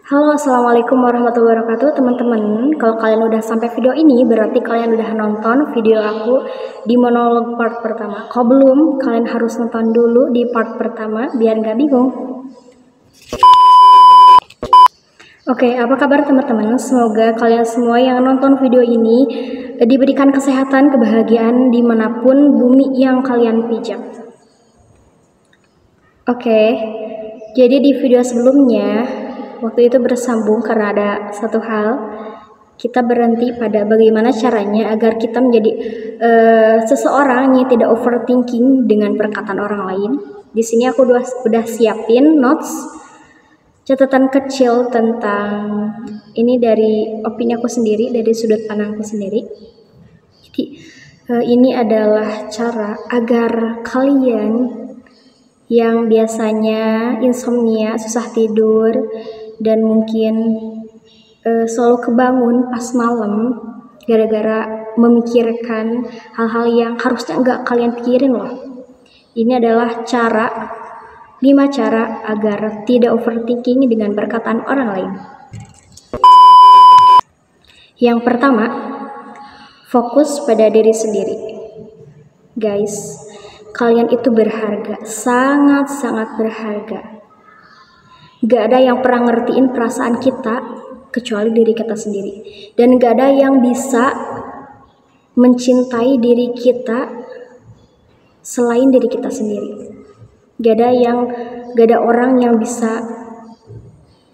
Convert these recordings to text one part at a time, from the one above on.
Halo, assalamualaikum warahmatullahi wabarakatuh, teman-teman. Kalau kalian udah sampai video ini, berarti kalian udah nonton video aku di monolog part pertama. Kalau belum, kalian harus nonton dulu di part pertama biar nggak bingung. Oke, apa kabar teman-teman? Semoga kalian semua yang nonton video ini diberikan kesehatan, kebahagiaan dimanapun bumi yang kalian pijak. Oke, jadi di video sebelumnya waktu itu bersambung karena ada satu hal, kita berhenti pada bagaimana caranya agar kita menjadi seseorang yang tidak overthinking dengan perkataan orang lain. Di sini aku udah siapin notes, catatan kecil tentang ini dari opini aku sendiri, dari sudut pandangku sendiri. Jadi ini adalah cara agar kalian yang biasanya insomnia, susah tidur, dan mungkin selalu kebangun pas malam gara-gara memikirkan hal-hal yang harusnya nggak kalian pikirin loh. Ini adalah 5 cara agar tidak overthinking dengan perkataan orang lain. Yang pertama, fokus pada diri sendiri. Guys, kalian itu berharga, sangat-sangat berharga. Gak ada yang pernah ngertiin perasaan kita kecuali diri kita sendiri. Dan gak ada yang bisa mencintai diri kita selain diri kita sendiri. Gak ada orang yang bisa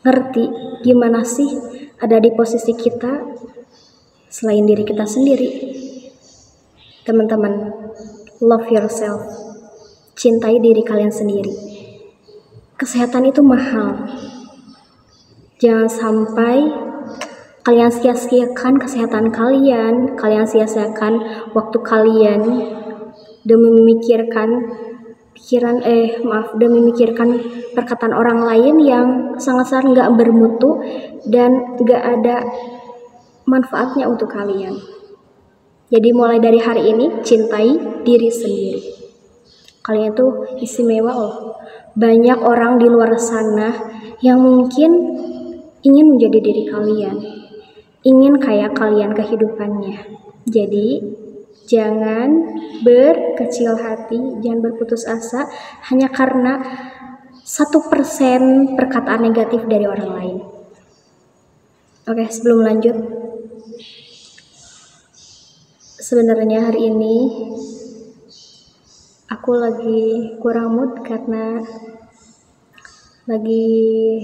ngerti gimana sih ada di posisi kita selain diri kita sendiri. Teman-teman, love yourself. Cintai diri kalian sendiri. Kesehatan itu mahal. Jangan sampai kalian sia-siakan kesehatan kalian sia-siakan waktu kalian demi memikirkan demi memikirkan perkataan orang lain yang sangat-sangat nggak bermutu dan nggak ada manfaatnya untuk kalian. Jadi mulai dari hari ini, cintai diri sendiri. Kalian tuh istimewa loh. Banyak orang di luar sana yang mungkin ingin menjadi diri kalian, ingin kayak kalian kehidupannya. Jadi jangan berkecil hati, jangan berputus asa hanya karena 1% perkataan negatif dari orang lain. Oke, sebelum lanjut, sebenarnya hari ini aku lagi kurang mood karena lagi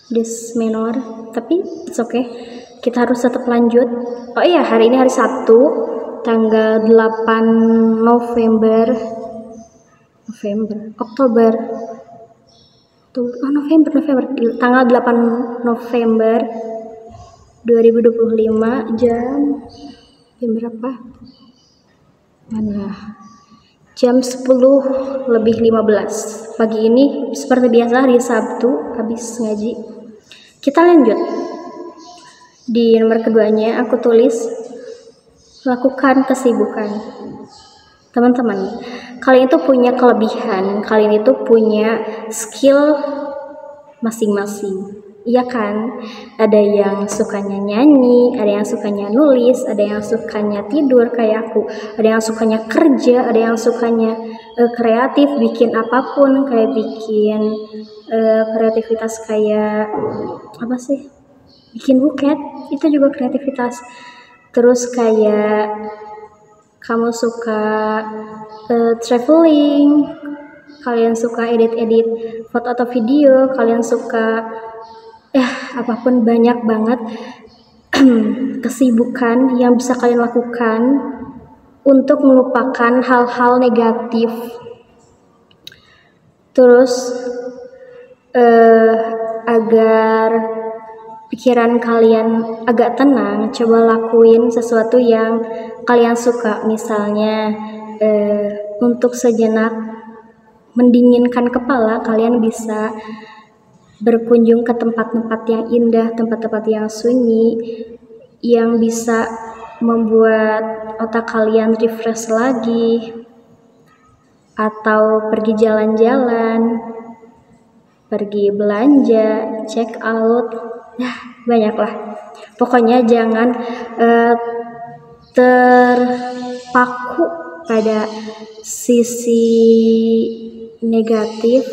dismenor, tapi it's okay. Kita harus tetap lanjut. Oh iya, hari ini hari Sabtu, tanggal 8 November, tanggal 8 November 2025, jam berapa? Jam 10:15 pagi ini. Seperti biasa hari Sabtu habis ngaji. Kita lanjut. Di nomor keduanya aku tulis lakukan kesibukan. Teman-teman, kalian itu punya kelebihan, kalian itu punya skill masing-masing. Iya kan? Ada yang sukanya nyanyi, ada yang sukanya nulis, ada yang sukanya tidur kayak aku, ada yang sukanya kerja, ada yang sukanya kreatif, bikin apapun, kayak bikin kreativitas kayak apa sih? Bikin buket, itu juga kreativitas. Terus kayak kamu suka traveling, kalian suka edit-edit foto atau video, kalian suka apapun, banyak banget kesibukan yang bisa kalian lakukan untuk melupakan hal-hal negatif. Terus agar pikiran kalian agak tenang, coba lakuin sesuatu yang kalian suka. Misalnya untuk sejenak mendinginkan kepala, kalian bisa berkunjung ke tempat-tempat yang indah, tempat-tempat yang sunyi, yang bisa membuat otak kalian refresh lagi, atau pergi jalan-jalan, pergi belanja, check out, nah banyak lah. Pokoknya jangan terpaku pada sisi negatif,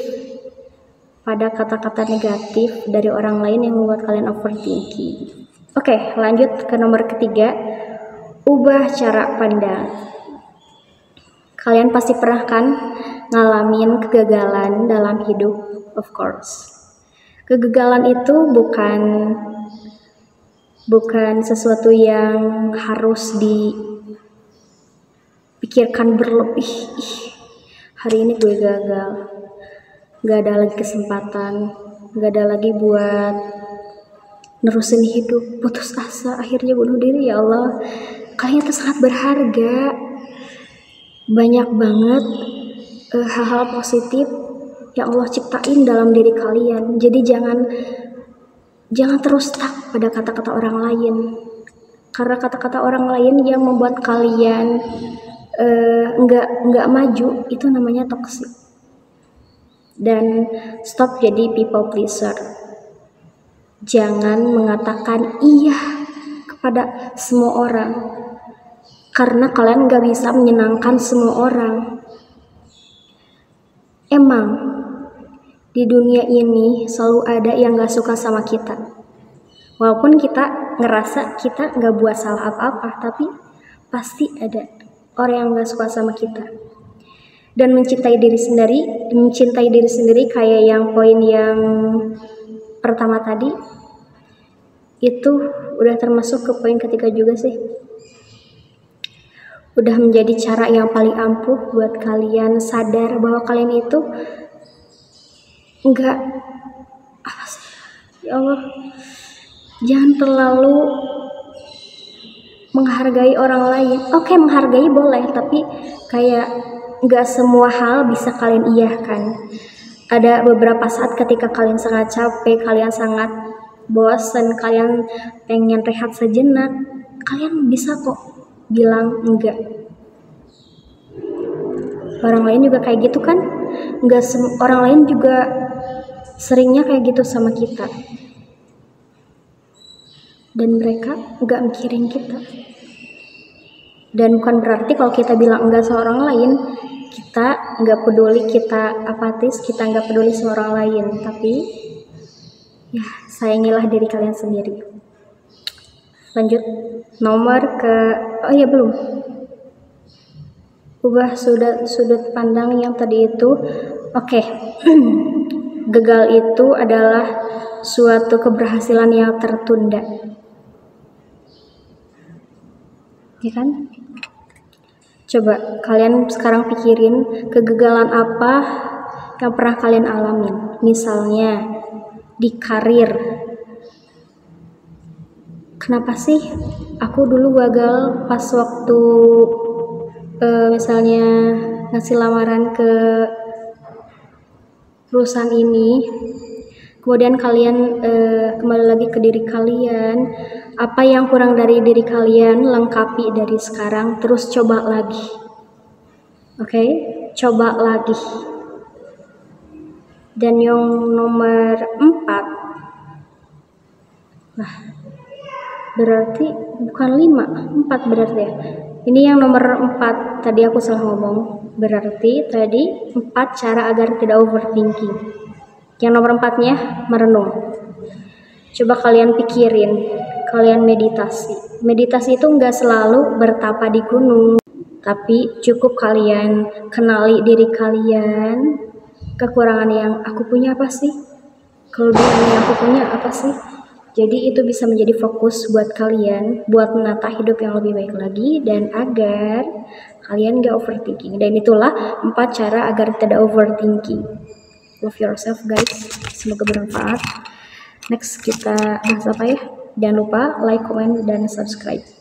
pada kata-kata negatif dari orang lain yang membuat kalian overthinking. Oke, lanjut ke nomor ketiga, ubah cara pandang. Kalian pasti pernah kan ngalamin kegagalan dalam hidup, of course. Kegagalan itu bukan sesuatu yang harus dipikirkan berlebih. Hari ini gue gagal, gak ada lagi kesempatan, gak ada lagi buat nerusin hidup, putus asa, akhirnya bunuh diri. Ya Allah, kalian itu sangat berharga. Banyak banget hal-hal positif yang Allah ciptain dalam diri kalian. Jadi jangan terus stuck pada kata-kata orang lain, karena kata-kata orang lain yang membuat kalian nggak maju, itu namanya toxic. Dan stop jadi people pleaser. Jangan mengatakan iya kepada semua orang, karena kalian nggak bisa menyenangkan semua orang. Emang di dunia ini selalu ada yang gak suka sama kita. Walaupun kita ngerasa kita gak buat salah apa-apa, tapi pasti ada orang yang gak suka sama kita. Dan mencintai diri sendiri kayak yang poin yang pertama tadi, itu udah termasuk ke poin ketiga juga sih. Udah menjadi cara yang paling ampuh buat kalian sadar bahwa kalian itu enggak, apa sih, ya Allah, jangan terlalu menghargai orang lain. Oke, menghargai boleh, tapi kayak enggak semua hal bisa kalian iyahkan. Ada beberapa saat ketika kalian sangat capek, kalian sangat bosan, kalian pengen rehat sejenak, kalian bisa kok bilang enggak. Orang lain juga kayak gitu kan? Orang lain juga seringnya kayak gitu sama kita, dan mereka nggak mikirin kita. Dan bukan berarti kalau kita bilang enggak sama orang lain, kita nggak peduli, kita apatis, kita nggak peduli sama orang lain. Tapi ya, sayangilah diri kalian sendiri. Lanjut nomor ke, belum, ubah sudut pandang yang tadi itu. Oke. Gagal itu adalah suatu keberhasilan yang tertunda, ya kan? Coba kalian sekarang pikirin kegagalan apa yang pernah kalian alamin. Misalnya di karir. Kenapa sih aku dulu gagal pas waktu misalnya ngasih lamaran ke perusahaan ini. Kemudian kalian kembali lagi ke diri kalian, apa yang kurang dari diri kalian lengkapi dari sekarang, terus coba lagi. Oke, coba lagi. Dan yang nomor 4, nah berarti bukan 5, 4 berarti ya. Ini yang nomor 4, tadi aku salah ngomong. Berarti tadi 4 cara agar tidak overthinking. Yang nomor 4-nya merenung. Coba kalian pikirin, kalian meditasi. Meditasi itu nggak selalu bertapa di gunung, tapi cukup kalian kenali diri kalian, kekurangan yang aku punya apa sih, kelebihan yang aku punya apa sih. Jadi itu bisa menjadi fokus buat kalian, buat menata hidup yang lebih baik lagi, dan agar kalian gak overthinking. Dan itulah 4 cara agar tidak overthinking. Love yourself guys, semoga bermanfaat. Next kita bahas apa ya? Jangan lupa like, comment, dan subscribe.